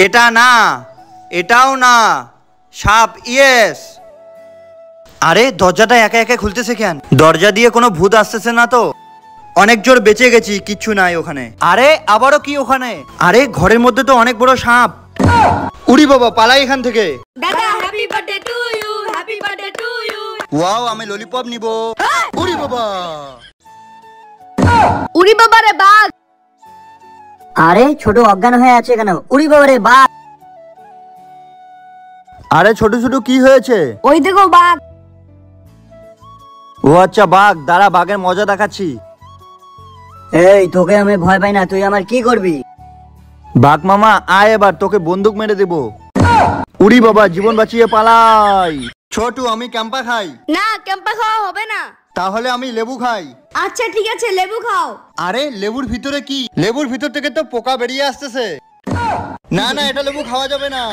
এটা না, এটাও না, সাপ। ইয়েস। আরে দরজাটা একা একা খুলতেছে কেন? দরজা দিয়ে কোনো ভূত আসতেছে না তো? অনেক জোর বেঁচে গেছি, কিচ্ছু নাই ওখানে। আরে আবারও কি ওখানে? আরে ঘরের মধ্যে তো অনেক বড় সাপ। উড়ি বাবা, পালাই এখান থেকে। দাদা happy birthday to you, happy birthday to you. Wow, আমি ললিপপ নিব। উড়ি বাবা। উড়ি বাবা রে বাঘ। আরে ছোট অজ্ঞান হয়ে আছে কেন? উড়ি বাবা রে বাঘ। আরে ছোট ছোট কি হয়েছে? ওই দেখো বাঘ। ও আচ্ছা বাঘ, দাঁড়া বাঘের মজা দেখাচ্ছি। এই তোকে আমি ভয় পাই না, তুই আমার কি করবি? বাঘ মামা আয়, এবার তোকে বন্দুক মেরে দেব। উড়ি বাবা, জীবন বাঁচিয়ে পালাই। ছোটু, আমি ক্যাম্পা খাই। না, ক্যাম্পা খাওয়া হবে না। তাহলে আমি লেবু খাই। আচ্ছা ঠিক আছে, লেবু খাও। আরে লেবুর ভিতরে কি? লেবুর ভিতর থেকে তো পোকা বেরিয়ে আসতেছে। না না, এটা লেবু খাওয়া যাবে না।